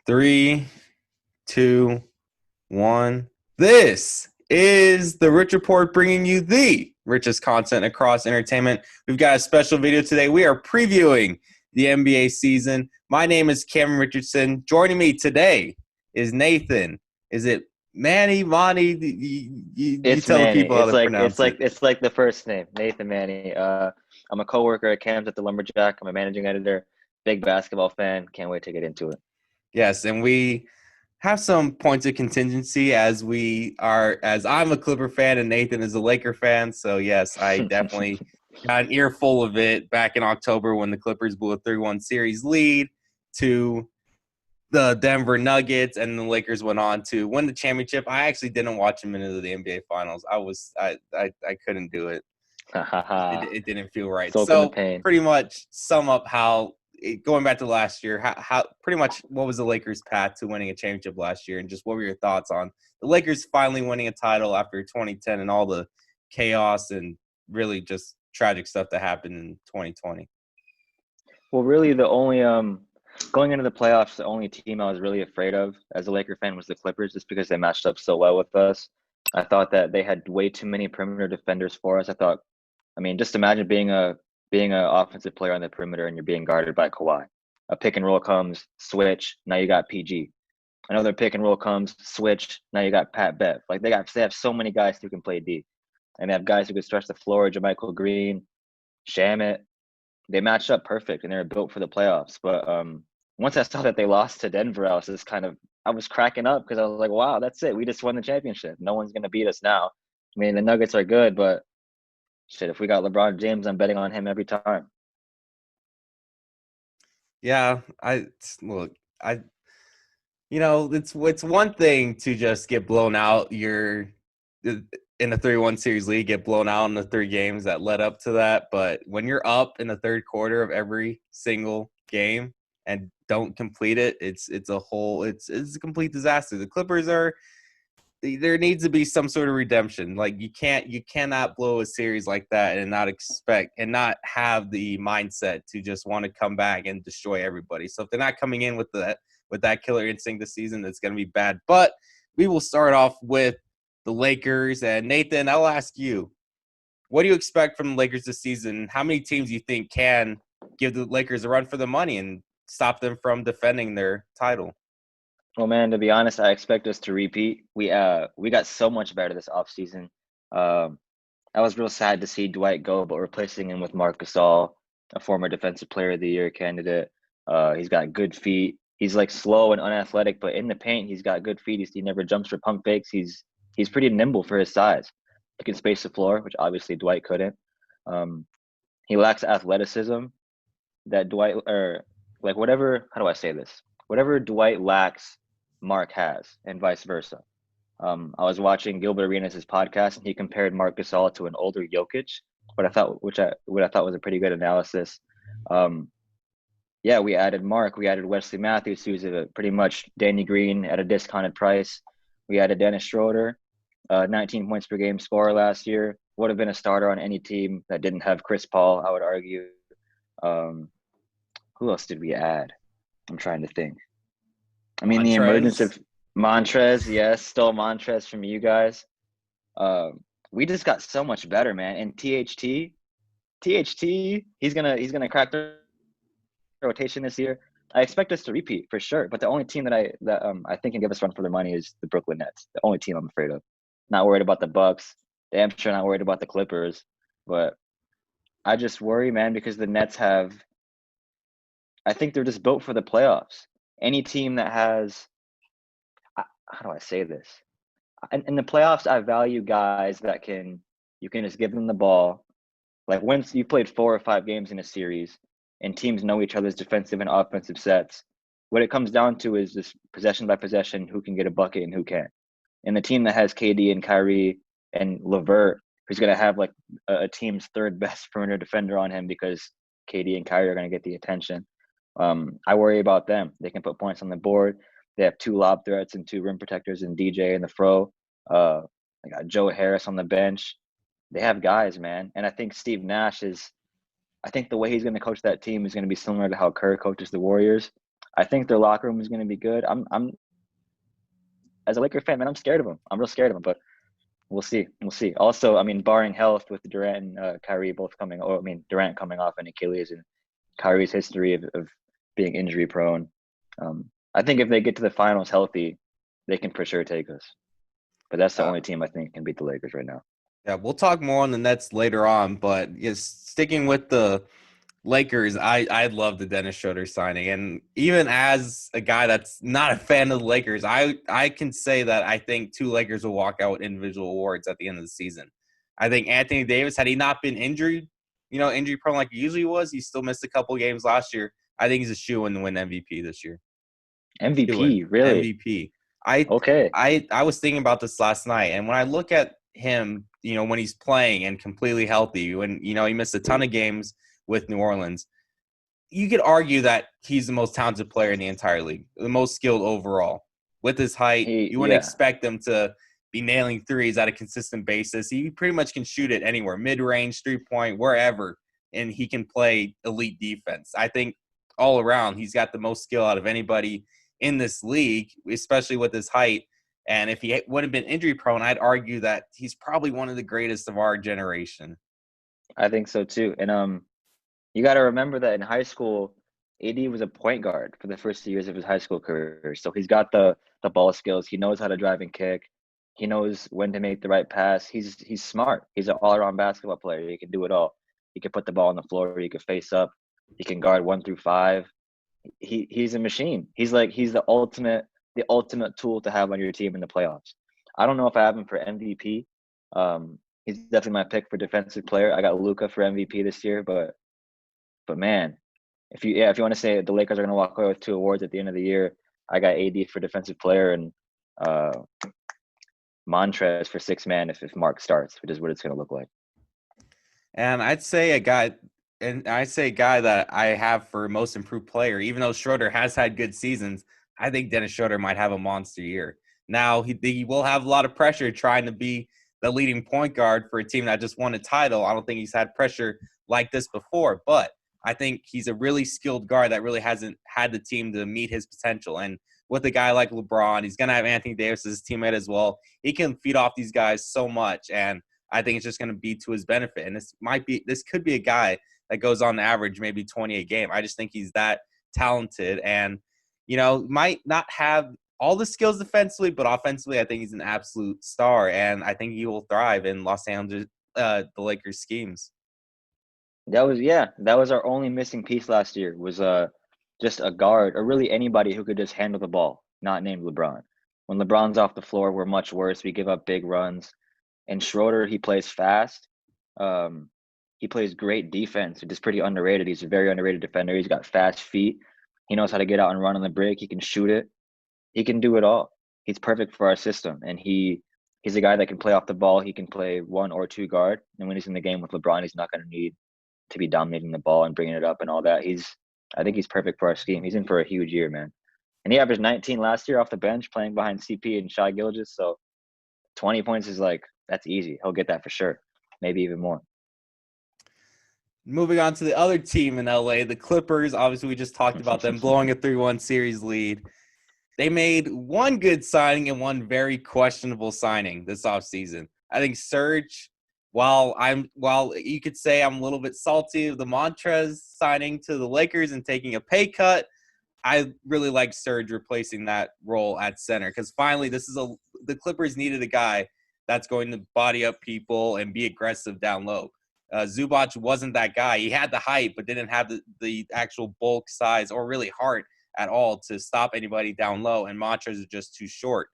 Three, two, one. This is the Rich Report bringing you the richest content across entertainment. We've got a special video today. We are previewing the NBA season. My name is Cameron Richardson. Joining me today is Nathan. Is it Manny? Monty? You It's tell the Manny. people how It's to like it's pronounce like it. it's like the first name, Nathan Manny. I'm a coworker at Cam's at the Lumberjack. I'm a managing editor, big basketball fan. Can't wait to get into it. Yes, and we have some points of contingency as I'm a Clipper fan and Nathan is a Laker fan. So yes, I definitely got an earful of it back in October when the Clippers blew a 3-1 series lead to the Denver Nuggets, and the Lakers went on to win the championship. I actually didn't watch them into the NBA Finals. I couldn't do it. Ha ha ha. It didn't feel right. Soak in the So pain. pretty much sum up going back to last year, how pretty much what was the Lakers' path to winning a championship last year, and just what were your thoughts on the Lakers finally winning a title after 2010 and all the chaos and really just tragic stuff that happened in 2020? Well, really, the only going into the playoffs, the only team I was really afraid of as a Laker fan was the Clippers, just because they matched up so well with us. I thought that they had way too many perimeter defenders for us. I mean, just imagine being a offensive player on the perimeter and you're being guarded by Kawhi. A pick and roll comes, switch. Now you got PG. Another pick and roll comes, switch. Now you got Pat Bev. Like they have so many guys who can play D, and they have guys who can stretch the floor. JaMychal Green, Shamit. They matched up perfect, and they were built for the playoffs. But once I saw that they lost to Denver, I was cracking up because I was like, wow, that's it. We just won the championship. No one's gonna beat us now. I mean, the Nuggets are good, but shit, if we got LeBron James, I'm betting on him every time. Yeah, I look, I it's one thing to just get blown out. You're in the 3-1 series league, get blown out in the three games that led up to that. But when you're up in the third quarter of every single game and don't complete it, it's a complete disaster. The Clippers are there needs to be some sort of redemption. Like you cannot blow a series like that and not expect and not have the mindset to just want to come back and destroy everybody. So if they're not coming in with that killer instinct this season, it's going to be bad. But we will start off with the Lakers. And Nathan, I'll ask you, what do you expect from the Lakers this season? How many teams do you think can give the Lakers a run for the money and stop them from defending their title? Well, man, to be honest, I expect us to repeat. We got so much better this offseason. Um, I was real sad to see Dwight go, but replacing him with Marc Gasol, a former Defensive Player of the Year candidate. He's got good feet. He's like slow and unathletic, but in the paint, he's got good feet. He never jumps for pump fakes. He's pretty nimble for his size. He can space the floor, which obviously Dwight couldn't. Um, he lacks athleticism that Dwight or like whatever. How do I say this? Whatever Dwight lacks, Mark has, and vice versa. I was watching Gilbert Arenas' podcast, and he compared Marc Gasol to an older Jokic, what I thought was a pretty good analysis. Um, yeah, we added Mark, we added Wesley Matthews, who's pretty much Danny Green at a discounted price. We added Dennis Schroeder, 19 points per game scorer last year. Would have been a starter on any team that didn't have Chris Paul, I would argue. Um, who else did we add? I'm trying to think. I mean, the emergence Montrez. of Montrez, yes, stole Montrez from you guys. Um, we just got so much better, man. And THT, he's gonna crack the rotation this year. I expect us to repeat for sure. But the only team that I think can give us run for their money is the Brooklyn Nets. The only team I'm afraid of. Not worried about the Bucks. Damn sure not worried about the Clippers. But I just worry, man, because the Nets have. I think they're just built for the playoffs. Any team that has. How do I say this? In the playoffs, I value guys that you can just give them the ball. Like once you played 4 or 5 games in a series and teams know each other's defensive and offensive sets, what it comes down to is just possession by possession, who can get a bucket and who can't. And the team that has KD and Kyrie and LeVert, who's going to have like a team's third best perimeter defender on him because KD and Kyrie are going to get the attention. I worry about them. They can put points on the board. They have two lob threats and two rim protectors and DJ in the fro. They got Joe Harris on the bench. They have guys, man. And I think Steve Nash is. I think the way he's going to coach that team is going to be similar to how Kerr coaches the Warriors. I think their locker room is going to be good. I'm as a Laker fan, man, I'm scared of them. I'm real scared of them, but we'll see. We'll see. Also, I mean, barring health with Durant and Kyrie both coming, or I mean, Durant coming off an Achilles and Kyrie's history of being injury prone. I think if they get to the finals healthy, they can for sure take us. But that's the Uh, only team I think can beat the Lakers right now. yeah, we'll talk more on the Nets later on, but yes, sticking with the Lakers, I love the Dennis Schroeder signing, and even as a guy that's not a fan of the Lakers, I can say that I think two Lakers will walk out with individual awards at the end of the season. I think Anthony Davis, had he not been injured, injury prone like he usually was, he still missed a couple games last year. I think he's a shoe-in to win MVP this year. Shoe-in, MVP, really? MVP. I Okay. I was thinking about this last night, and when I look at him, when he's playing and completely healthy, when he missed a ton of games with New Orleans, you could argue that he's the most talented player in the entire league, the most skilled overall. With his height, you wouldn't Yeah, expect him to be nailing threes at a consistent basis. He pretty much can shoot it anywhere, mid-range, three-point, wherever, and he can play elite defense. I think all around, he's got the most skill out of anybody in this league, especially with his height. And if he would have been injury prone, I'd argue that he's probably one of the greatest of our generation. I think so too. And you got to remember that in high school, AD was a point guard for the first 2 years of his high school career. So he's got the ball skills. He knows how to drive and kick. He knows when to make the right pass. He's smart. He's an all-around basketball player. He can do it all. He can put the ball on the floor. He can face up. He can guard 1 through 5. He's a machine. He's the ultimate tool to have on your team in the playoffs. I don't know if I have him for MVP. He's definitely my pick for defensive player. I got Luka for MVP this year, but man, if you want to say the Lakers are going to walk away with 2 awards at the end of the year, I got AD for defensive player and uh, Montrez for six man if Mark starts, which is what it's going to look like. And I'd say a guy that I have for most improved player, even though Schroeder has had good seasons, I think Dennis Schroeder might have a monster year. Now, he will have a lot of pressure trying to be the leading point guard for a team that just won a title. I don't think he's had pressure like this before, but I think he's a really skilled guard that really hasn't had the team to meet his potential. And with a guy like LeBron, he's going to have Anthony Davis as his teammate as well. He can feed off these guys so much, and I think it's just going to be to his benefit. And this could be a guy that goes on average maybe 20 a game. I just think he's that talented and, might not have all the skills defensively, but offensively, I think he's an absolute star. And I think he will thrive in Los Angeles, the Lakers schemes. That was our only missing piece last year was just a guard or really anybody who could just handle the ball, not named LeBron. When LeBron's off the floor, we're much worse. We give up big runs. And Schroeder, he plays fast. Um, he plays great defense, which is pretty underrated. He's a very underrated defender. He's got fast feet. He knows how to get out and run on the break. He can shoot it. He can do it all. He's perfect for our system. And he's a guy that can play off the ball. He can play 1 or 2 guard. And when he's in the game with LeBron, he's not going to need to be dominating the ball and bringing it up and all that. I think he's perfect for our scheme. He's in for a huge year, man. And he averaged 19 last year off the bench playing behind CP and Shai Gilgeous. So 20 points is that's easy. He'll get that for sure. Maybe even more. Moving on to the other team in LA, the Clippers. Obviously, we just talked about them blowing a 3-1 series lead. They made one good signing and one very questionable signing this offseason. I think Serge, while you could say I'm a little bit salty of the Montrez signing to the Lakers and taking a pay cut, I really like Serge replacing that role at center because finally the Clippers needed a guy that's going to body up people and be aggressive down low. Zubac wasn't that guy. He had the height, but didn't have the actual bulk, size, or really heart at all to stop anybody down low. And Montrez is just too short.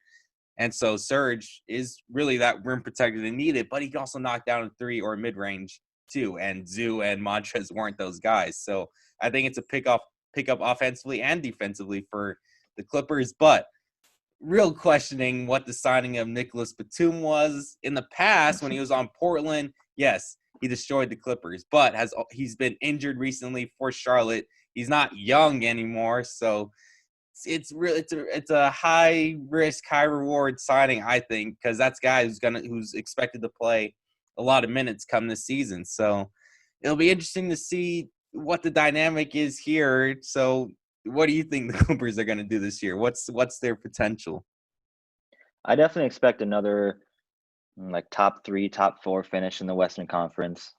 And so Serge is really that rim protector they needed, but he can also knock down a 3 or mid range too. And Zoo and Montrez weren't those guys. So I think it's a pickup offensively and defensively for the Clippers. But real questioning what the signing of Nicholas Batum was in the past when he was on Portland. Yes, he destroyed the Clippers, but he's been injured recently for Charlotte. He's not young anymore, so it's a high risk, high reward signing, I think, because that's a guy who's expected to play a lot of minutes come this season. So it'll be interesting to see what the dynamic is here. So what do you think the Clippers are going to do this year? What's their potential? I definitely expect another like top 3, top 4 finish in the Western Conference.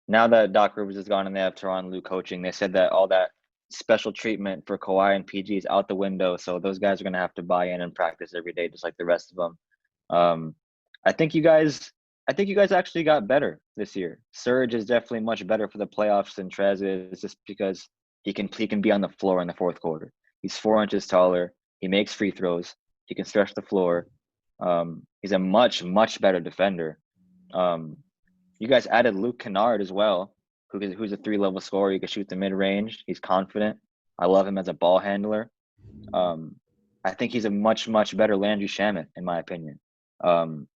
Now that Doc Rivers is gone and they have Tyronn Lue coaching, they said that all that special treatment for Kawhi and PG is out the window. So those guys are going to have to buy in and practice every day, just like the rest of them. Um, I think you guys, I think you guys actually got better this year. Serge is definitely much better for the playoffs than Trez is, just because he can be on the floor in the fourth quarter. He's 4 inches taller. He makes free throws. He can stretch the floor. He's a much better defender. Um, you guys added Luke Kennard as well, who's a 3-level scorer. He can shoot the mid range. He's confident. I love him as a ball handler. Um, I think he's a much better Landry Shamet, in my opinion. Um,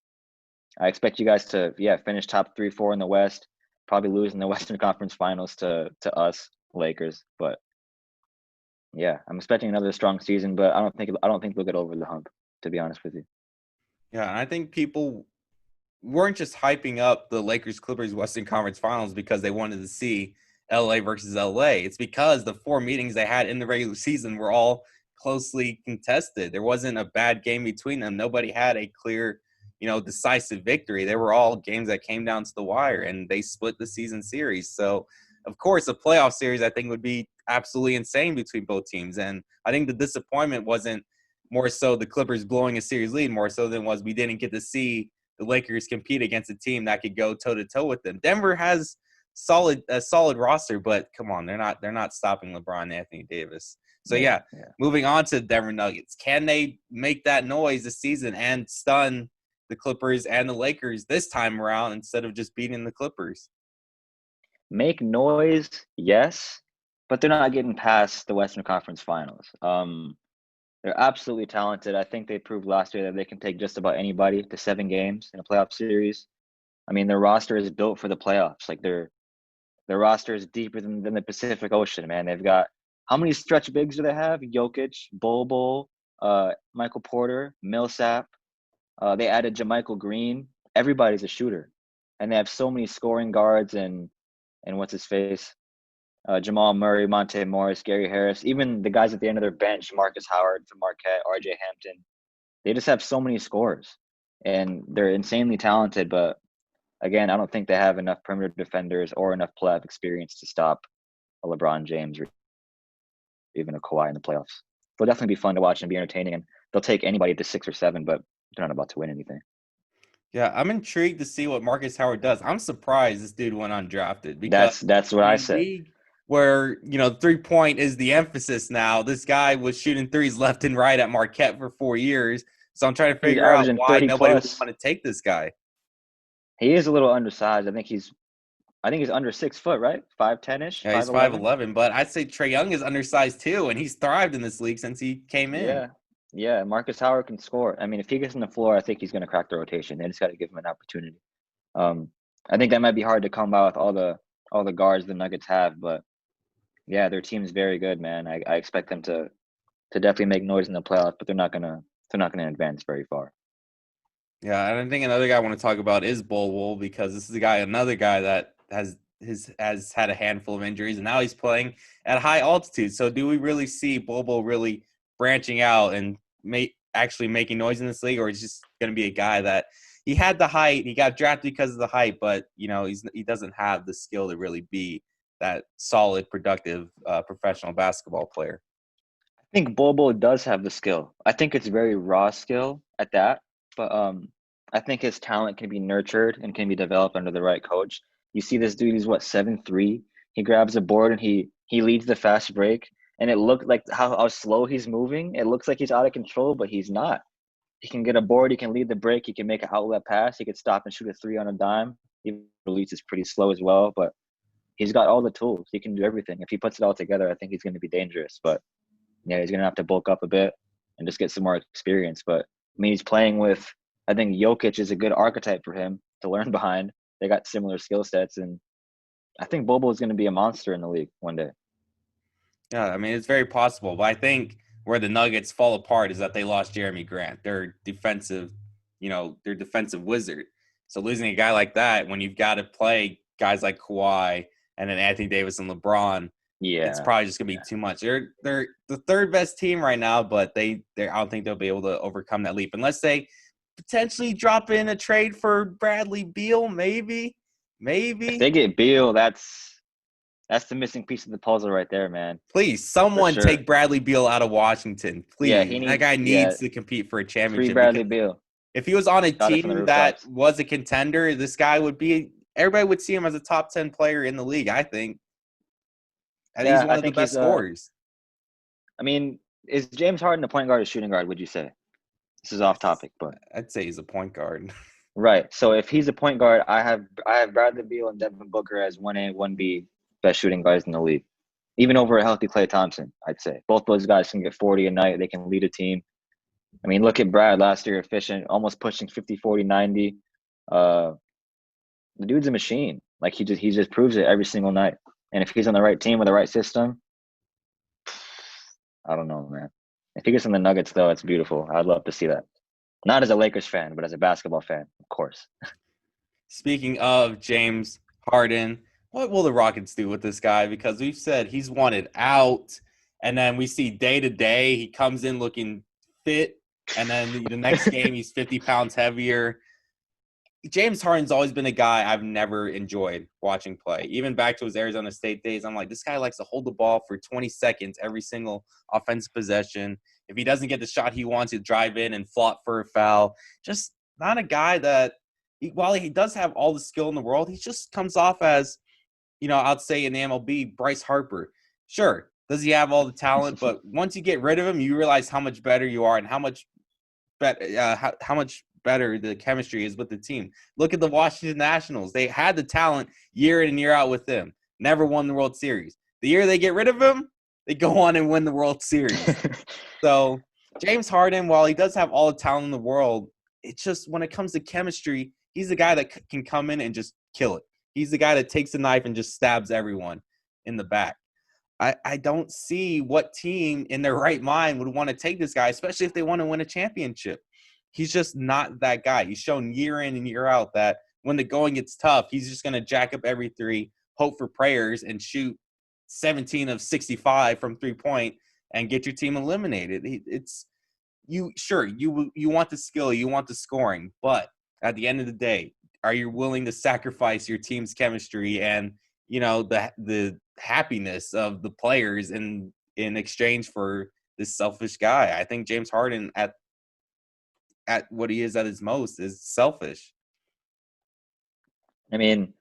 I expect you guys to finish top 3, 4 in the West. Probably lose in the Western Conference Finals to us Lakers, but yeah, I'm expecting another strong season. But I don't think they'll get over the hump, to be honest with you. Yeah, and I think people weren't just hyping up the Lakers Clippers Western Conference Finals because they wanted to see LA versus LA. It's because the 4 meetings they had in the regular season were all closely contested. There wasn't a bad game between them. Nobody had a clear, decisive victory. They were all games that came down to the wire, and they split the season series. So, of course, a playoff series I think would be absolutely insane between both teams. And I think the disappointment wasn't more so the Clippers blowing a series lead, more so than was we didn't get to see the Lakers compete against a team that could go toe to toe with them. Denver has a solid roster, but come on, they're not stopping LeBron and Anthony Davis. So Yeah, yeah, yeah. moving on to Denver Nuggets. Can they make that noise this season and stun the Clippers and the Lakers this time around instead of just beating the Clippers? Make noise, yes, but they're not getting past the Western Conference Finals. They're absolutely talented. I think they proved last year that they can take just about anybody to 7 games in a playoff series. I mean, their roster is built for the playoffs. Like their roster is deeper than the Pacific Ocean, man. They've got how many stretch bigs do they have? Jokic, Bol, Michael Porter, Millsap. They added JaMychal Green. Everybody's a shooter, and they have so many scoring guards and what's his face, Jamal Murray, Monte Morris, Gary Harris, even the guys at the end of their bench, Marcus Howard from Marquette, RJ Hampton. They just have so many scores, and they're insanely talented. But again, I don't think they have enough perimeter defenders or enough playoff experience to stop a LeBron James or even a Kawhi in the playoffs. They'll definitely be fun to watch and be entertaining, and they'll take anybody to 6 or 7, but they're not about to win anything. Yeah, I'm intrigued to see what Marcus Howard does. I'm surprised this dude went undrafted because That's what in I a said. league where, 3-point is the emphasis now, this guy was shooting threes left and right at Marquette for 4 years. So I'm trying to He's figure out averaging why 30 nobody would plus. want to take this guy. He is a little undersized. I think he's under 6 foot, right? 5'10 ish, Yeah, he's 5'11. 5'11", but I'd say Trae Young is undersized too, and he's thrived in this league since he came in. Yeah. Yeah. Marcus Howard can score. I mean, if he gets on the floor, I think he's going to crack the rotation. They just got to give him an opportunity. Um, I think that might be hard to come by with all the guards the Nuggets have, but yeah, their team's very good, man. I expect them to definitely make noise in the playoffs, but they're not gonna advance very far. Yeah, and I think another guy I want to talk about is Bol because this is another guy that has had a handful of injuries, and now he's playing at high altitude. So, do we really see Bol really branching out and actually making noise in this league, or is just going to be a guy that he had the height, he got drafted because of the height, but he doesn't have the skill to really be that solid, productive professional basketball player. I think Bobo does have the skill. I think it's very raw skill at that, but I think his talent can be nurtured and can be developed under the right coach. You see this dude, he's what, 7'3". He grabs a board and he leads the fast break, and it looked like how slow he's moving. It looks like he's out of control, but he's not. He can get a board, he can lead the break, he can make an outlet pass, he could stop and shoot a three on a dime. He release is pretty slow as well, but he's got all the tools. He can do everything. If he puts it all together, I think he's going to be dangerous. But yeah, he's gonna have to bulk up a bit and just get some more experience. But I mean, he's playing with. I think Jokic is a good archetype for him to learn behind. They got similar skill sets, and I think Bobo is going to be a monster in the league one day. Yeah, I mean, it's very possible. But I think where the Nuggets fall apart is that they lost Jeremy Grant, their defensive wizard. So losing a guy like that when you've got to play guys like Kawhi and then Anthony Davis and LeBron, it's Yeah. probably just gonna be too much. They're the third best team right now, but they I don't think they'll be able to overcome that leap unless they potentially drop in a trade for Bradley Beal, maybe. If they get Beal, that's the missing piece of the puzzle right there, man. Please, For someone sure. take Bradley Beal out of Washington. Yeah, Please. That guy needs to compete for a free championship because Bradley Beal. if he was on a Got it from the team that rooftops. was a contender, this guy would be everybody would see him as a top 10 player in the league, I think. And he's Yeah, one I of the think best he's scorers. I mean, is James Harden a point guard or shooting guard, would you say? This is off topic, but I'd say he's a point guard. right. So if he's a point guard, I have Bradley Beal and Devin Booker as 1A, 1B best shooting guards in the league. Even over a healthy Klay Thompson, I'd say. Both those guys can get 40 a night. They can lead a team. I mean, look at Brad last year, efficient, almost pushing 50, 40, 90. Uh, the dude's a machine. Like he just proves it every single night. And if he's on the right team with the right system, I don't know, man. If he gets in the Nuggets, though, it's beautiful. I'd love to see that. Not as a Lakers fan, but as a basketball fan, of course. Speaking of James Harden, what will the Rockets do with this guy? Because we've said he's wanted out, and then we see day to day he comes in looking fit, and then the next game he's 50 pounds heavier. James Harden's always been a guy I've never enjoyed watching play. Even back to his Arizona State days, I'm like, this guy likes to hold the ball for 20 seconds every single offensive possession. If he doesn't get the shot he wants, he'll drive in and flop for a foul. Just not a guy that, while he does have all the skill in the world, he just comes off as, I'd say in the MLB, Bryce Harper. Sure, does he have all the talent? But once you get rid of him, you realize how much better you are and how much how much better the chemistry is with the team. Look at the Washington Nationals. They had the talent year in and year out with them. Never won the World Series. The year they get rid of him, they go on and win the World Series. So James Harden, while he does have all the talent in the world, it's just when it comes to chemistry, he's the guy that can come in and just kill it. He's the guy that takes the knife and just stabs everyone in the back. I don't see what team in their right mind would want to take this guy, especially if they want to win a championship. He's just not that guy. He's shown year in and year out that when the going gets tough, he's just going to jack up every three, hope for prayers, and shoot 17 of 65 from three-point and get your team eliminated. It's you want the skill, you want the scoring, but at the end of the day, are you willing to sacrifice your team's chemistry and the happiness of the players in exchange for this selfish guy? I think James Harden at what he is at his most is selfish. I mean,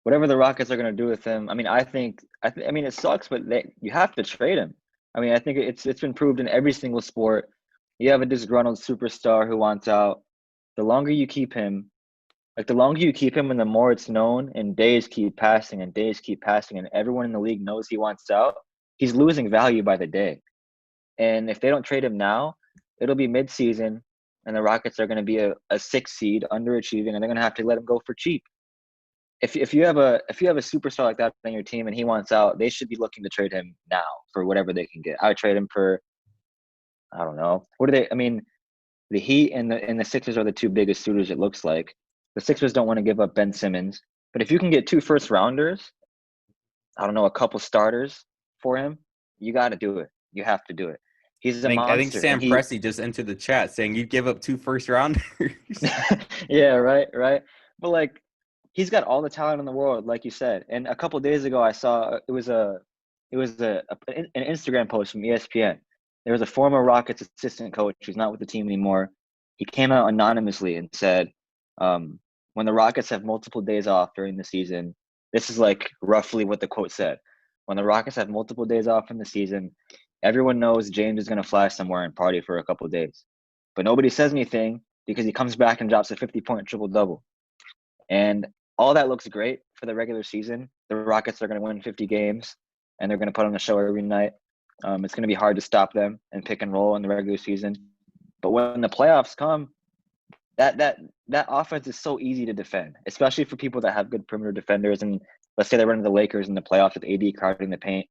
whatever the Rockets are going to do with him, I mean, I mean, it sucks, but you have to trade him. I mean, I think it's been proved in every single sport. You have a disgruntled superstar who wants out. The longer you keep him, and the more it's known, and days keep passing, and everyone in the league knows he wants out, he's losing value by the day. And if they don't trade him now, it'll be mid-season, and the Rockets are going to be a 6 seed, underachieving, and they're going to have to let him go for cheap. If you have a superstar like that on your team and he wants out, they should be looking to trade him now for whatever they can get. I would trade him for, I don't know, what do they? I mean, the Heat and the Sixers are the two biggest suitors. It looks like the Sixers don't want to give up Ben Simmons, but if you can get 2 first rounders, I don't know, a couple starters for him, you got to do it. You have to do it. He's a I think monster, and Sam he, Presti just entered the chat saying you'd give up 2 first rounders. yeah, right. But like, he's got all the talent in the world, like you said. And a couple days ago, I saw an Instagram post from ESPN. There was a former Rockets assistant coach who's not with the team anymore. He came out anonymously and said, when the Rockets have multiple days off during the season, this is like roughly what the quote said. When the Rockets have multiple days off in the season, everyone knows James is going to fly somewhere and party for a couple days. But nobody says anything because he comes back and drops a 50-point triple-double. And all that looks great for the regular season. The Rockets are going to win 50 games, and they're going to put on a show every night. It's going to be hard to stop them and pick and roll in the regular season. But when the playoffs come, that offense is so easy to defend, especially for people that have good perimeter defenders. And let's say they run into the Lakers in the playoffs with AD crowding the paint.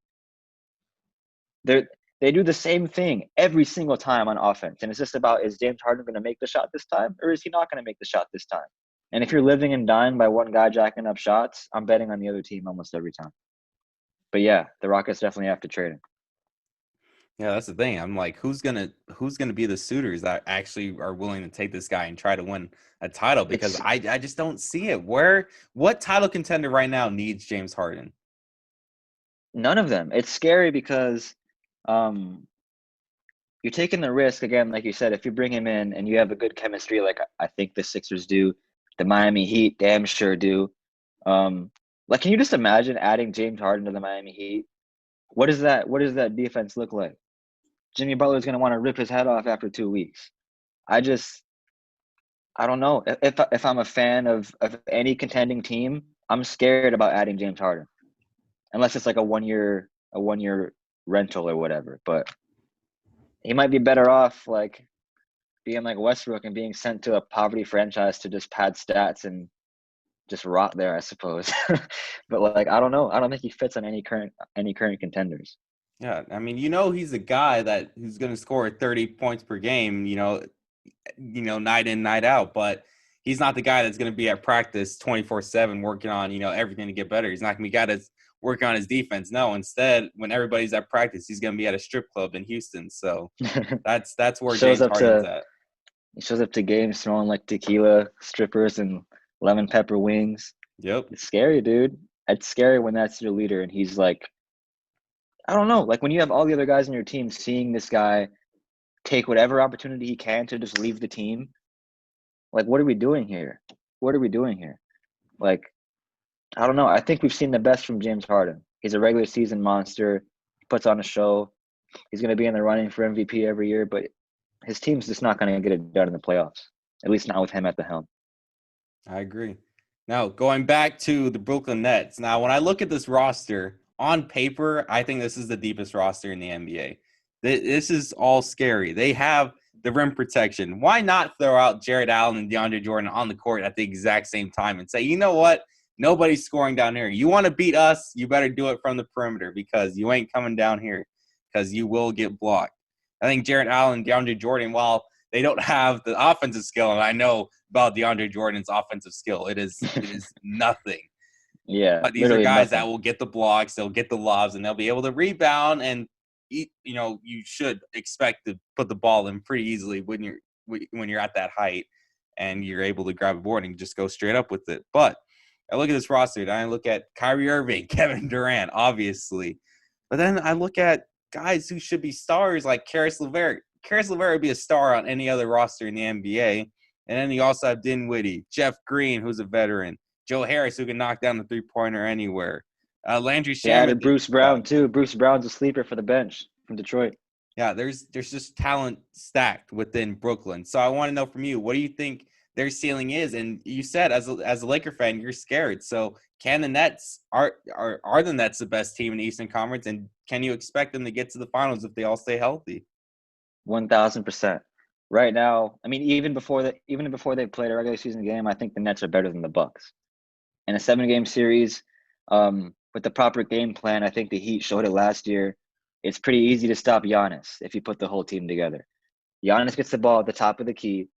They do the same thing every single time on offense. And it's just about, is James Harden going to make the shot this time, or is he not going to make the shot this time? And if you're living and dying by one guy jacking up shots, I'm betting on the other team almost every time. But yeah, the Rockets definitely have to trade him. Yeah, that's the thing. I'm like, who's gonna be the suitors that actually are willing to take this guy and try to win a title? Because It's I just don't see it. What title contender right now needs James Harden? none of them. It's scary because um, you're taking the risk again, like you said, if you bring him in and you have a good chemistry, like I think the Sixers do, the Miami Heat damn sure do. Um, like, can you just imagine adding James Harden to the Miami Heat? What does that defense look like? Jimmy Butler's gonna want to rip his head off after 2 weeks. I just I don't know. If I'm a fan of any contending team, I'm scared about adding James Harden. Unless it's like a 1 year rental or whatever. But he might be better off like being like Westbrook and being sent to a poverty franchise to just pad stats and just rot there, I suppose. But like I don't know. I don't think he fits on any current contenders. Yeah, I mean, he's a guy who's going to score 30 points per game, night in, night out, but he's not the guy that's going to be at practice 24/7 working on, everything to get better. He's not going to be a guy that's working on his defense. No, instead, when everybody's at practice, he's going to be at a strip club in Houston. So that's where shows James up Harden's to at. he shows up to games smelling like tequila, strippers, and lemon pepper wings. Yep. It's scary, dude. It's scary when that's your leader and he's like, I don't know, like when you have all the other guys on your team seeing this guy take whatever opportunity he can to just leave the team. Like, what are we doing here? What are we doing here? Like, I don't know. I think we've seen the best from James Harden. He's a regular season monster. He puts on a show. He's going to be in the running for MVP every year, but his team's just not going to get it done in the playoffs. At least not with him at the helm. I agree. Now, going back to the Brooklyn Nets. Now, when I look at this roster, on paper, I think this is the deepest roster in the NBA. This is all scary. They have the rim protection. Why not throw out Jared Allen and DeAndre Jordan on the court at the exact same time and say, you know what? Nobody's scoring down here. You want to beat us? You better do it from the perimeter because you ain't coming down here because you will get blocked. I think Jared Allen and DeAndre Jordan, while they don't have the offensive skill, and I know about DeAndre Jordan's offensive skill. It is nothing. Yeah, But these are literally guys that nothing. will get the blocks, they'll get the lobs, and they'll be able to rebound. And you should expect to put the ball in pretty easily when you're at that height and you're able to grab a board and just go straight up with it. But I look at this roster and I look at Kyrie Irving, Kevin Durant, obviously, but then I look at guys who should be stars like Karis LeVert. Karis LeVert would be a star on any other roster in the NBA. And then you also have Dinwiddie, Jeff Green, who's a veteran, Joe Harris, who can knock down the three-pointer anywhere, Landry They Shamet. added Bruce Brown, too. Bruce Brown's a sleeper for the bench from Detroit. Yeah, there's just talent stacked within Brooklyn. So I want to know from you, what do you think their ceiling is? And you said as a Laker fan, you're scared. So can the Nets are the Nets the best team in the Eastern Conference? And can you expect them to get to the finals if they all stay healthy? 1,000%. Right now, I mean, even before they played a regular season game, I think the Nets are better than the Bucks. In a 7 game series, with the proper game plan, I think the Heat showed it last year. It's pretty easy to stop Giannis if you put the whole team together. Giannis gets the ball at the top of the key,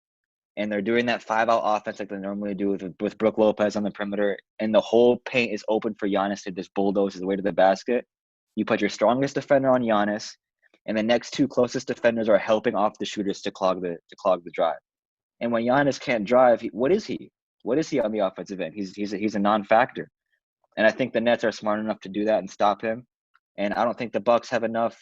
and they're doing that 5-out offense like they normally do with Brook Lopez on the perimeter, and the whole paint is open for Giannis to just bulldoze his way to the basket. You put your strongest defender on Giannis, and the next two closest defenders are helping off the shooters to clog the drive. And when Giannis can't drive, what is he? What is he on the offensive end? He's a non-factor. And I think the Nets are smart enough to do that and stop him. And I don't think the Bucks have enough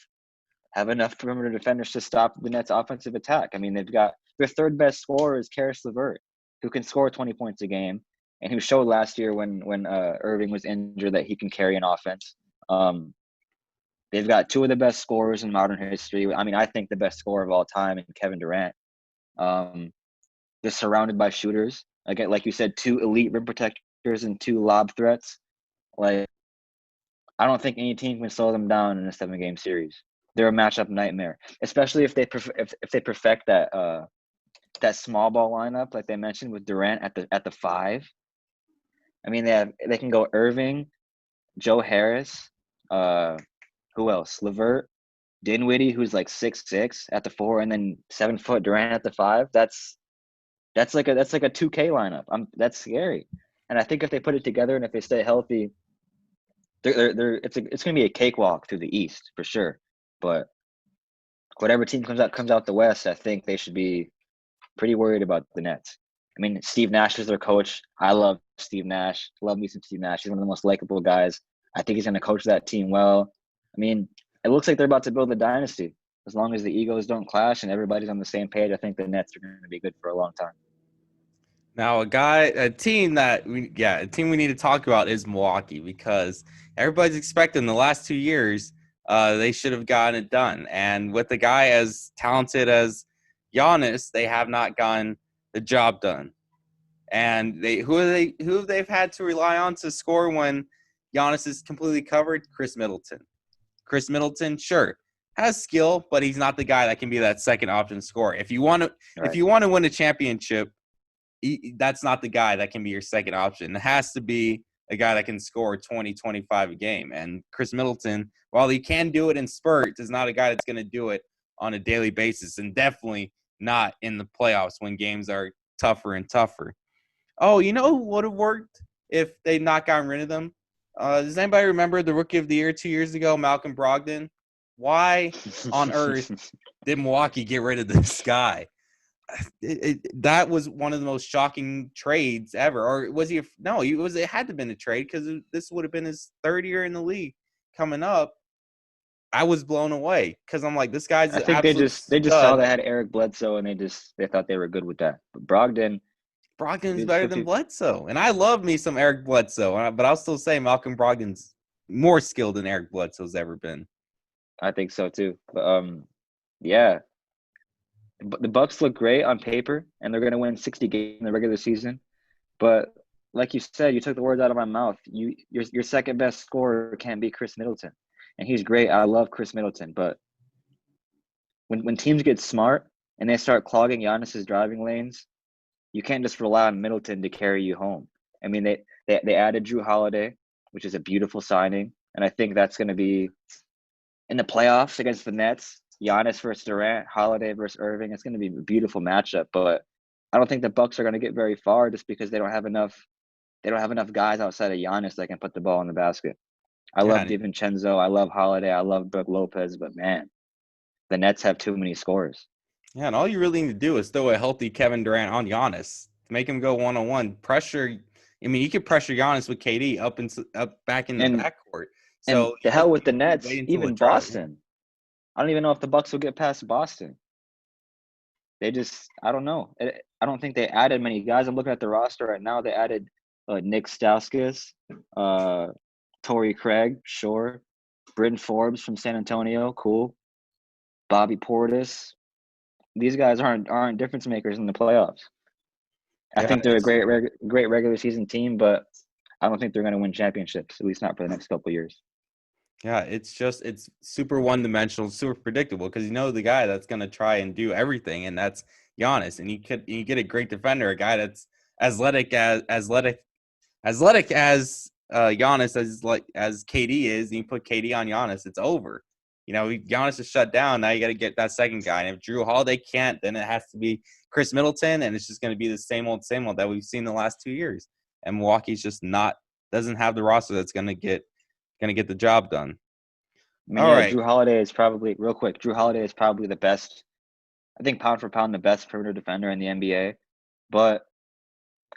perimeter defenders to stop the Nets' offensive attack. I mean, they've got their third best scorer is Karis LeVert, who can score 20 points a game, and who showed last year when Irving was injured that he can carry an offense. They've got two of the best scorers in modern history. I mean, I think the best scorer of all time in Kevin Durant. Um, they're surrounded by shooters. Again, like you said, two elite rim protectors and two lob threats. Like, I don't think any team can slow them down in a 7 game series. They're a matchup nightmare, especially if they perfect that small ball lineup like they mentioned with Durant at the 5. I mean, they can go Irving, Joe Harris, uh, who else? LeVert, Dinwiddie, who's like 6'6" at the 4, and then 7 foot Durant at the 5. That's like a 2K lineup. That's scary. And I think if they put it together and if they stay healthy, It's gonna be a cakewalk through the East for sure. But whatever team comes out the West, I think they should be pretty worried about the Nets. I mean, Steve Nash is their coach. I love Steve Nash. Love me some Steve Nash. He's one of the most likable guys. I think he's going to coach that team well. I mean, it looks like they're about to build a dynasty. As long as the egos don't clash and everybody's on the same page, I think the Nets are going to be good for a long time. Now, a team we need to talk about is Milwaukee, because everybody's expecting the last 2 years they should have gotten it done. And with a guy as talented as Giannis, they have not gotten the job done. And who have they've had to rely on to score when Giannis is completely covered? Chris Middleton. Chris Middleton, sure, has skill, but he's not the guy that can be that second option scorer. If you want to win a championship, that's not the guy that can be your second option. It has to be a guy that can score 20, 25 a game. And Chris Middleton, while he can do it in spurts, is not a guy that's going to do it on a daily basis, and definitely not in the playoffs when games are tougher and tougher. Oh, you know who would have worked if they'd not gotten rid of them? Does anybody remember the Rookie of the Year 2 years ago, Malcolm Brogdon? Why on earth did Milwaukee get rid of this guy? That was one of the most shocking trades ever. Or was he? No, it had to have been a trade, because this would have been his third year in the league coming up. I was blown away because I'm like, this guy's I an think absolute they just saw stud. they had Eric Bledsoe and they thought they were good with that. But Brogdon, Brogdon's better than Bledsoe. And I love me some Eric Bledsoe, but I'll still say Malcolm Brogdon's more skilled than Eric Bledsoe's ever been. I think so too. But yeah, the Bucks look great on paper, and they're going to win 60 games in the regular season. But like you said, you took the words out of my mouth. Your second best scorer can't be Chris Middleton, and he's great. I love Chris Middleton, but when teams get smart and they start clogging Giannis's driving lanes, you can't just rely on Middleton to carry you home. I mean, they added Drew Holiday, which is a beautiful signing, and I think that's going to be in the playoffs against the Nets. Giannis versus Durant, Holiday versus Irving. It's going to be a beautiful matchup, but I don't think the Bucks are going to get very far just because they don't have enough. They don't have enough guys outside of Giannis that can put the ball in the basket. I love DiVincenzo. I love Holiday. I love Brook Lopez, but man, the Nets have too many scorers. Yeah, and all you really need to do is throw a healthy Kevin Durant on Giannis, make him go one-on-one. Pressure. I mean, you could pressure Giannis with KD up back in the backcourt. And So the hell with the Nets, wait until even Boston. I don't even know if the Bucks will get past Boston. I don't know. I don't think they added many guys. I'm looking at the roster right now. They added Nick Stauskas, Torrey Craig, sure. Bryn Forbes from San Antonio, cool. Bobby Portis. These guys aren't difference makers in the playoffs. I think they're a great regular season team, but I don't think they're going to win championships, at least not for the next couple of years. Yeah, it's super one-dimensional, super predictable, because you know the guy that's going to try and do everything, and that's Giannis. And you get a great defender, a guy that's athletic as Giannis, as KD is, and you put KD on Giannis, it's over. You know, Giannis is shut down. Now you got to get that second guy. And if Drew Holiday can't, then it has to be Chris Middleton, and it's just going to be the same old that we've seen the last 2 years. And Milwaukee's just doesn't have the roster that's going to get the job done. I mean, right. Drew Holiday is probably the best, I think, pound for pound, the best perimeter defender in the NBA. But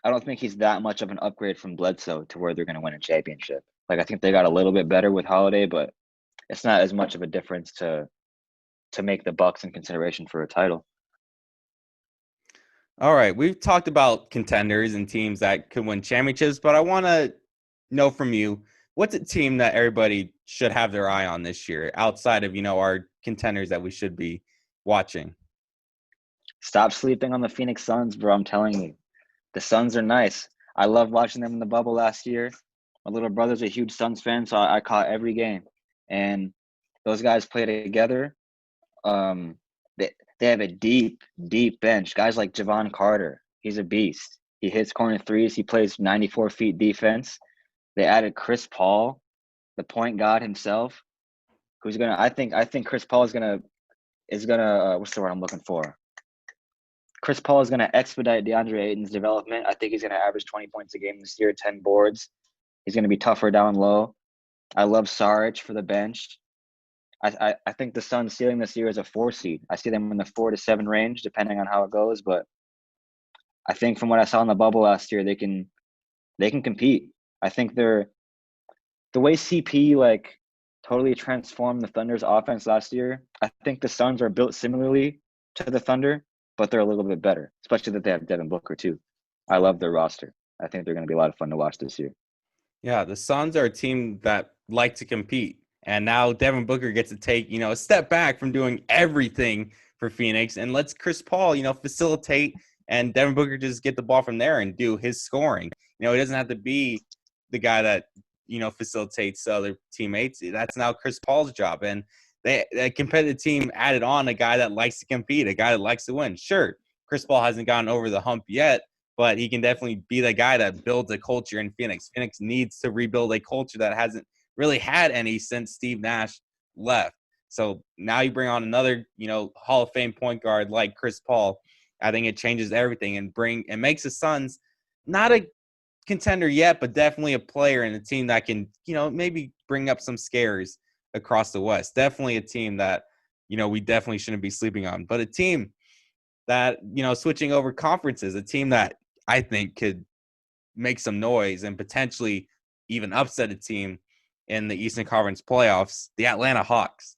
I don't think he's that much of an upgrade from Bledsoe to where they're going to win a championship. Like, I think they got a little bit better with Holiday, but it's not as much of a difference to make the Bucks in consideration for a title. All right, we've talked about contenders and teams that could win championships, but I want to know from you, what's a team that everybody should have their eye on this year outside of, our contenders that we should be watching? Stop sleeping on the Phoenix Suns, bro. I'm telling you. The Suns are nice. I love watching them in the bubble last year. My little brother's a huge Suns fan, so I caught every game. And those guys play together. They have a deep, deep bench. Guys like Javon Carter, he's a beast. He hits corner threes. He plays 94 feet defense. They added Chris Paul, the point guard himself, who's gonna. I think Chris Paul is gonna. What's the word I'm looking for? Chris Paul is gonna expedite DeAndre Ayton's development. I think he's gonna average 20 points a game this year, 10 boards. He's gonna be tougher down low. I love Saric for the bench. I think the Suns' ceiling this year is a 4 seed. I see them in the 4 to 7 range, depending on how it goes. But I think from what I saw in the bubble last year, they can compete. I think they're the way CP like totally transformed the Thunder's offense last year. I think the Suns are built similarly to the Thunder, but they're a little bit better, especially that they have Devin Booker too. I love their roster. I think they're going to be a lot of fun to watch this year. Yeah, the Suns are a team that like to compete. And now Devin Booker gets to take, a step back from doing everything for Phoenix and lets Chris Paul, facilitate, and Devin Booker just get the ball from there and do his scoring. He doesn't have to be the guy that, facilitates other teammates. That's now Chris Paul's job. And the competitive team added on a guy that likes to compete, a guy that likes to win. Sure, Chris Paul hasn't gotten over the hump yet, but he can definitely be the guy that builds a culture in Phoenix. Phoenix needs to rebuild a culture that hasn't really had any since Steve Nash left. So now you bring on another, Hall of Fame point guard like Chris Paul. I think it changes everything and makes the Suns not a contender yet, but definitely a player in a team that can, maybe bring up some scares across the West. Definitely a team that, we definitely shouldn't be sleeping on. But a team that, switching over conferences, a team that I think could make some noise and potentially even upset a team in the Eastern Conference playoffs, the Atlanta Hawks.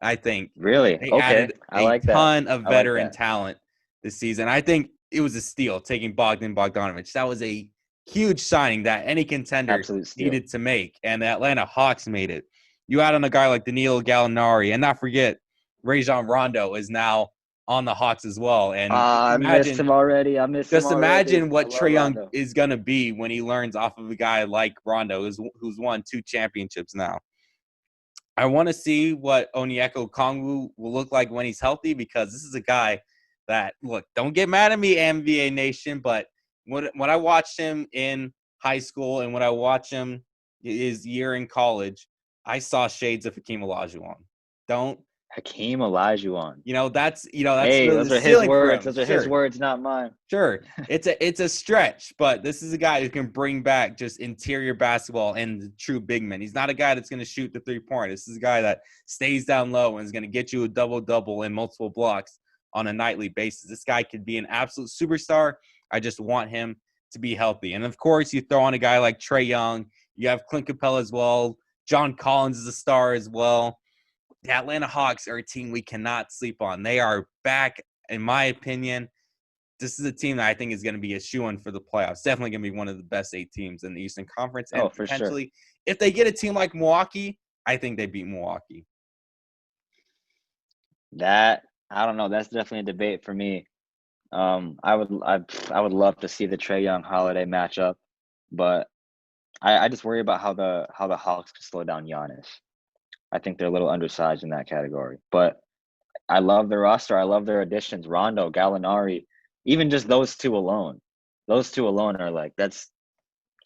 I think Really? they Okay. added I a like that. ton of I like veteran that. talent this season. I think it was a steal taking Bogdanovich. That was a huge signing that any contender Absolute steal. needed to make, and the Atlanta Hawks made it. You add on a guy like Danilo Gallinari, and not forget, Rajon Rondo is now on the Hawks as well. And just I missed imagine him already. I miss him just already. imagine I what love Trae Young Rondo. is going to be when he learns off of a guy like Rondo, who's won 2 championships now. I want to see what Onyeka Okongwu will look like when he's healthy, because this is a guy that, look, don't get mad at me, NBA Nation, but when I watched him in high school and when I watch him his year in college, I saw shades of Hakeem Olajuwon. Don't Hakeem Olajuwon. that's Hey, really those the are his ceiling for words. him. Those are his Sure, words, not mine. sure, it's a stretch, but this is a guy who can bring back just interior basketball and the true big man. He's not a guy that's going to shoot the 3-point. This is a guy that stays down low and is going to get you a double and multiple blocks on a nightly basis. This guy could be an absolute superstar. I just want him to be healthy. And of course, you throw on a guy like Trae Young. You have Clint Capella as well. John Collins is a star as well. The Atlanta Hawks are a team we cannot sleep on. They are back, in my opinion. This is a team that I think is going to be a shoo-in for the playoffs. Definitely going to be one of the best 8 teams in the Eastern Conference. Oh, And for sure. potentially, if they get a team like Milwaukee, I think they beat Milwaukee. That I don't know. That's definitely a debate for me. I would love to see the Trae Young Holiday matchup, but I just worry about how the Hawks can slow down Giannis. I think they're a little undersized in that category. But I love their roster. I love their additions. Rondo, Gallinari, even just those two alone. Those two alone are like that's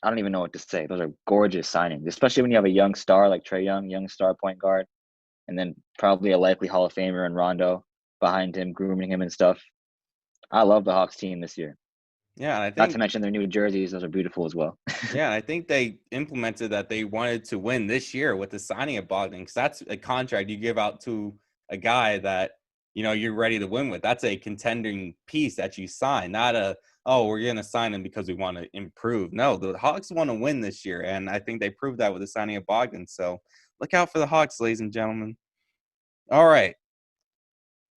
I don't even know what to say. Those are gorgeous signings, especially when you have a young star like Trae Young, young star point guard, and then probably a likely Hall of Famer in Rondo behind him, grooming him and stuff. I love the Hawks team this year. Yeah, and I Not to think mention their new jerseys; those are beautiful as well. I think they implemented that they wanted to win this year with the signing of Bogdan, because that's a contract you give out to a guy that you're ready to win with. That's a contending piece that you sign, not we're going to sign him because we want to improve. No, the Hawks want to win this year, and I think they proved that with the signing of Bogdan. So look out for the Hawks, ladies and gentlemen. All right.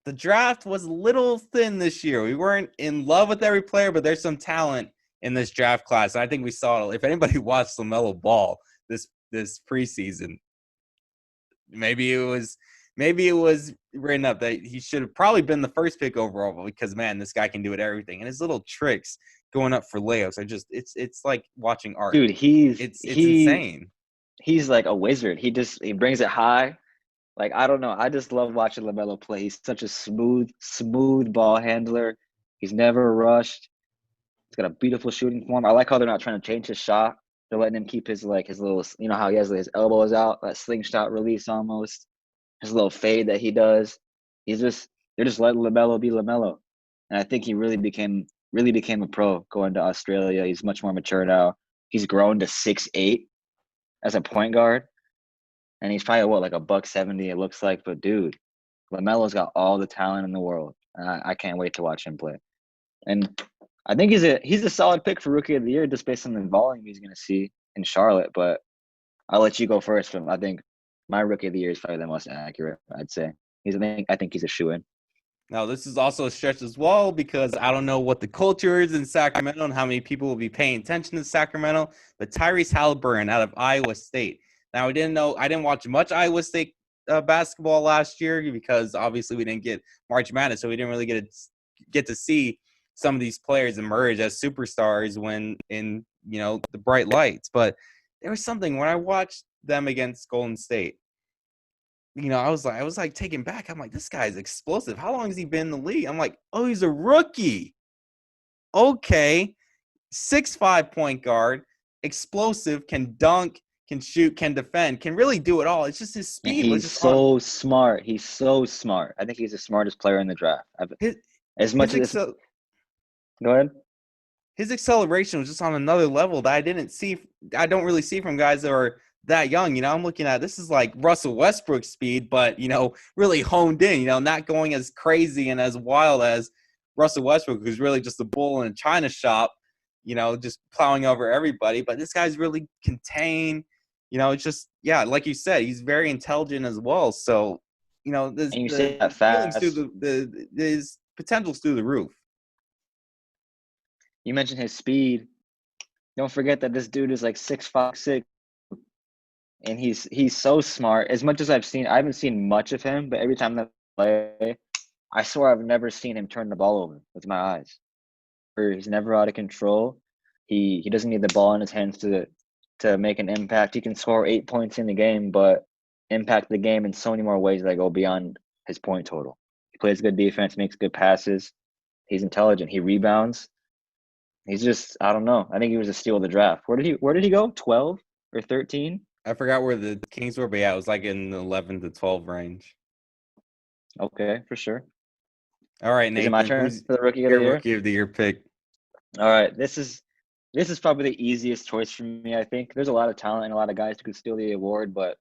The draft was a little thin this year. We weren't in love with every player, but there's some talent in this draft class. And I think we saw it. If anybody watched LaMelo Ball this preseason, maybe it was written up that he should have probably been the first pick overall, because man, this guy can do it everything. And his little tricks going up for layups are just it's like watching art. Dude, he's It's insane. he's like a wizard. He brings it high. Like I don't know. I just love watching LaMelo play. He's such a smooth ball handler. He's never rushed. He's got a beautiful shooting form. I like how they're not trying to change his shot. They're letting him keep his little, how he has his elbows out, that slingshot release almost. His little fade that he does. They're just letting LaMelo be LaMelo. And I think he really became a pro going to Australia. He's much more mature now. He's grown to 6'8" as a point guard. and he's probably what, like a buck 70 it looks like. But dude, LaMelo's got all the talent in the world. I can't wait to watch him play. And I think he's a solid pick for rookie of the year just based on the volume he's going to see in Charlotte. But I'll let you go first. From I think my rookie of the year is probably the most accurate. I'd say I think he's a shoe-in. Now, this is also a stretch as well because I don't know what the culture is in Sacramento and how many people will be paying attention to Sacramento. But Tyrese Halliburton out of Iowa State. Now, I didn't watch much Iowa State basketball last year because obviously we didn't get March Madness, so we didn't really get to see some of these players emerge as superstars when in the bright lights. But there was something when I watched them against Golden State. I was like taken back. I'm like, this guy's explosive. How long has he been in the league? I'm like, oh, he's a rookie. Okay. 6'5" point guard, explosive, can dunk, can shoot, can defend, can really do it all. It's just his And speed was he's just on so smart. He's so smart. I think he's the smartest player in the draft. his As his much as excel, go ahead. his acceleration was just on another level that I don't really see from guys that are that young. I'm looking at this is like Russell Westbrook speed, but really honed in, not going as crazy and as wild as Russell Westbrook, who's really just a bull in a china shop, just plowing over everybody. But this guy's really contained. It's just, yeah, like you said, he's very intelligent as well. So, And you say the that ceilings through fast. his potential's through the roof. You mentioned his speed. Don't forget that this dude is like 6'5", 6", and he's so smart. As much as I haven't seen much of him, but every time that I play, I swear I've never seen him turn the ball over with my eyes. He's never out of control. He doesn't need the ball in his hands to make an impact. He can score 8 points in the game, but impact the game in so many more ways that go beyond his point total. He plays good defense, makes good passes. He's intelligent. He rebounds. He's just, I don't know. I think he was a steal of the draft. Where did he go? 12 or 13? I forgot where the Kings were, but yeah, it was like in the 11 to 12 range. Okay, for sure. All right, Is it my Nathan, turn who's for the rookie of the your year? rookie of the year pick? All right, this is probably the easiest choice for me. I think there's a lot of talent and a lot of guys who could steal the award, but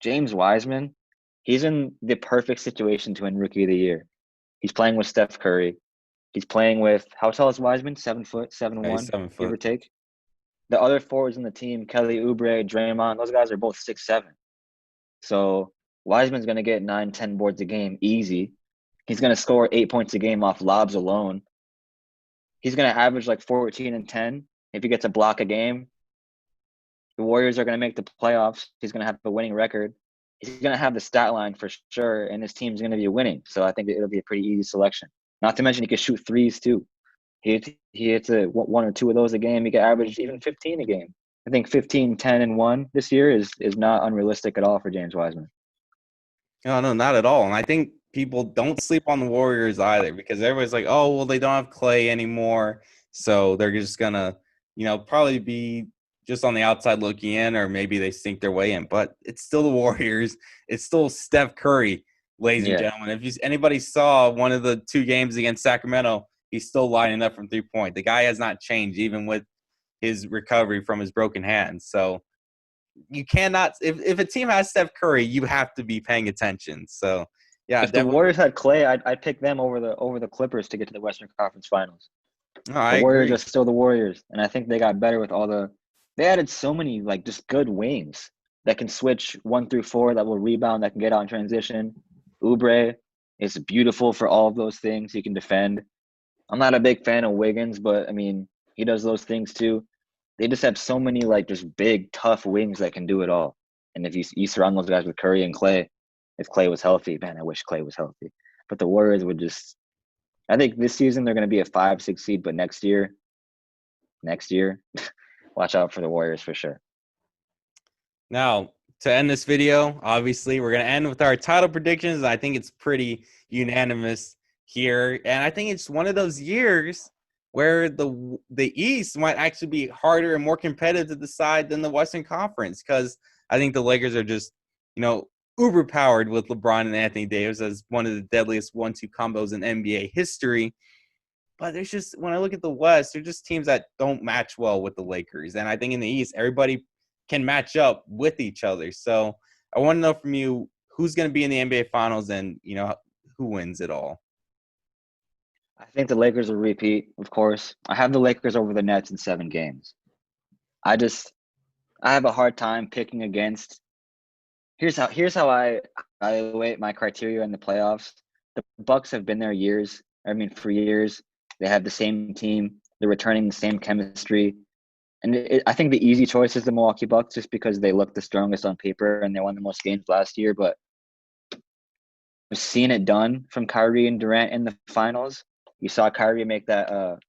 James Wiseman, he's in the perfect situation to win Rookie of the Year. He's playing with Steph Curry. He's playing with, how tall is Wiseman? 7 foot, Yeah, he's 7'1", 7 give or foot. take. The other forwards in the team, Kelly Oubre, Draymond, those guys are both 6'7". So Wiseman's going to get 9, 10 boards a game easy. He's going to score 8 points a game off lobs alone. He's going to average like 14 and 10 if he gets a block a game. The Warriors are going to make the playoffs. He's going to have a winning record. He's going to have the stat line for sure, and his team's going to be winning. So I think it'll be a pretty easy selection. Not to mention he can shoot threes too. He hits one or two of those a game. He can average even 15 a game. I think 15, 10, and 1 this year is not unrealistic at all for James Wiseman. No, not at all. And I think people don't sleep on the Warriors either because everybody's like, oh, well, they don't have Clay anymore. So they're just going to, probably be just on the outside looking in, or maybe they sink their way in. But it's still the Warriors. It's still Steph Curry, ladies and Yeah. gentlemen. If anybody saw one of the 2 games against Sacramento, he's still lining up from 3-point. The guy has not changed, even with his recovery from his broken hand. So you cannot, if a team has Steph Curry, you have to be paying attention. So yeah, If the definitely. Warriors had Clay, I'd pick them over the Clippers to get to the Western Conference Finals. No, I The Warriors agree. are still the Warriors, and I think they got better with they added so many like just good wings that can switch 1 through 4, that will rebound, that can get out in transition. Oubre is beautiful for all of those things. He can defend. I'm not a big fan of Wiggins, but I mean, he does those things too. They just have so many like just big, tough wings that can do it all. And if you surround those guys with Curry and Clay, if Clay was healthy, man, I wish Clay was healthy. But the Warriors would just, I think this season they're going to be a 5, 6 seed, but next year, watch out for the Warriors for sure. Now, to end this video, obviously, we're going to end with our title predictions. I think it's pretty unanimous here. And I think it's one of those years where the East might actually be harder and more competitive to decide than the Western Conference, because I think the Lakers are just, uber powered with LeBron and Anthony Davis as one of the deadliest 1-2 combos in NBA history. But there's just, when I look at the West, they're just teams that don't match well with the Lakers. And I think in the East, everybody can match up with each other. So I want to know from you who's going to be in the NBA Finals and, who wins it all. I think the Lakers will repeat, of course. I have the Lakers over the Nets in 7 games. I just I have a hard time picking against. Here's how I evaluate my criteria in the playoffs. The Bucks have been there years. I mean, for years. They have the same team. They're returning the same chemistry. And I think the easy choice is the Milwaukee Bucks just because they look the strongest on paper and they won the most games last year. But we've seen it done from Kyrie and Durant in the finals. You saw Kyrie make that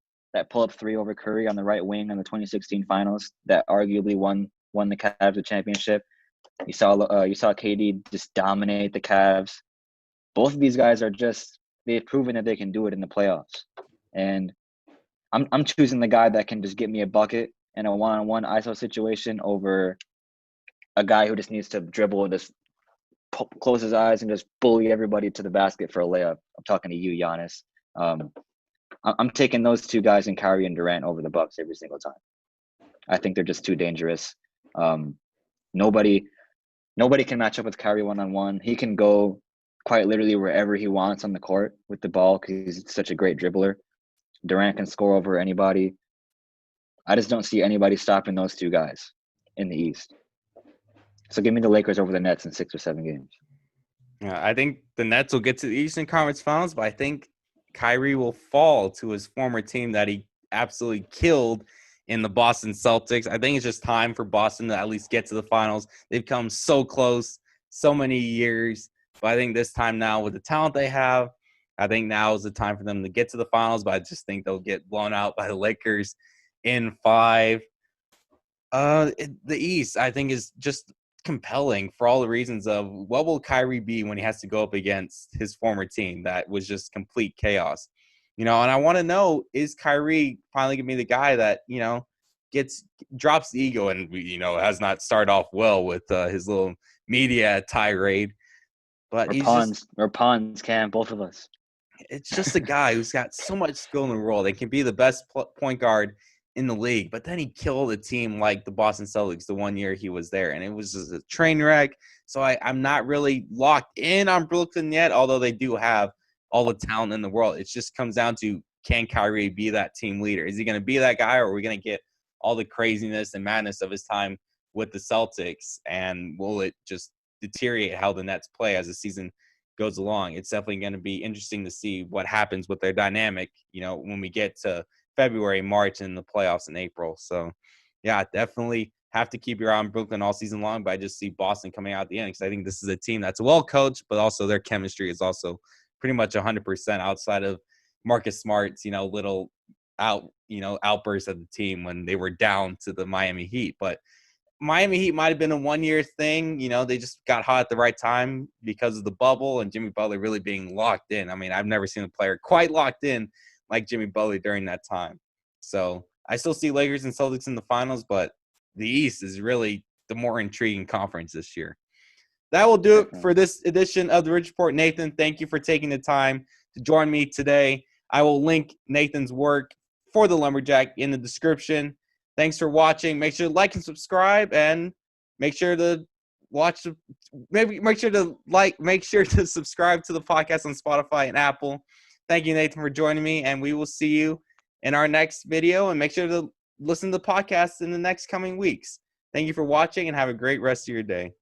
pull-up three over Curry on the right wing in the 2016 finals that arguably won the Cavs the championship. You saw KD just dominate the Cavs. Both of these guys they've proven that they can do it in the playoffs. And I'm choosing the guy that can just get me a bucket in a one-on-one ISO situation over a guy who just needs to dribble and just close his eyes and just bully everybody to the basket for a layup. I'm talking to you, Giannis. I'm taking those two guys in Kyrie and Durant over the Bucks every single time. I think they're just too dangerous. Nobody can match up with Kyrie one-on-one. He can go quite literally wherever he wants on the court with the ball because he's such a great dribbler. Durant can score over anybody. I just don't see anybody stopping those two guys in the East. So give me the Lakers over the Nets in 6 or 7 games. Yeah, I think the Nets will get to the Eastern Conference Finals, but I think Kyrie will fall to his former team that he absolutely killed in the Boston Celtics. I think it's just time for Boston to at least get to the finals. They've come so close, so many years. But I think this time now, with the talent they have, I think now is the time for them to get to the finals. But I just think they'll get blown out by the Lakers in 5. The East, I think, is just compelling for all the reasons of what will Kyrie be when he has to go up against his former team that was just complete chaos. And I want to know, is Kyrie finally going to be the guy that, drops the ego and, has not started off well with his little media tirade. But we're pawns, Cam, both of us. It's just a guy who's got so much skill in the world. They can be the best point guard in the league, but then he killed a team like the Boston Celtics the one year he was there, and it was just a train wreck. So I'm not really locked in on Brooklyn yet, although they do have all the talent in the world. It just comes down to, can Kyrie be that team leader? Is he going to be that guy, or are we going to get all the craziness and madness of his time with the Celtics, and will it just deteriorate how the Nets play as the season goes along? It's definitely going to be interesting to see what happens with their dynamic, when we get to February, March, and the playoffs in April. So, yeah, definitely have to keep your eye on Brooklyn all season long, but I just see Boston coming out at the end because I think this is a team that's well coached, but also their chemistry is also pretty much 100% outside of Marcus Smart's, little outbursts of the team when they were down to the Miami Heat. But Miami Heat might have been a one-year thing. They just got hot at the right time because of the bubble and Jimmy Butler really being locked in. I mean, I've never seen a player quite locked in like Jimmy Butler during that time. So I still see Lakers and Celtics in the finals, but the East is really the more intriguing conference this year. That will do it for this edition of the Rich Report. Nathan, thank you for taking the time to join me today. I will link Nathan's work for the Lumberjack in the description. Thanks for watching. Make sure to like and subscribe, and make sure to make sure to subscribe to the podcast on Spotify and Apple. Thank you, Nathan, for joining me, and we will see you in our next video. And make sure to listen to the podcast in the next coming weeks. Thank you for watching, and have a great rest of your day.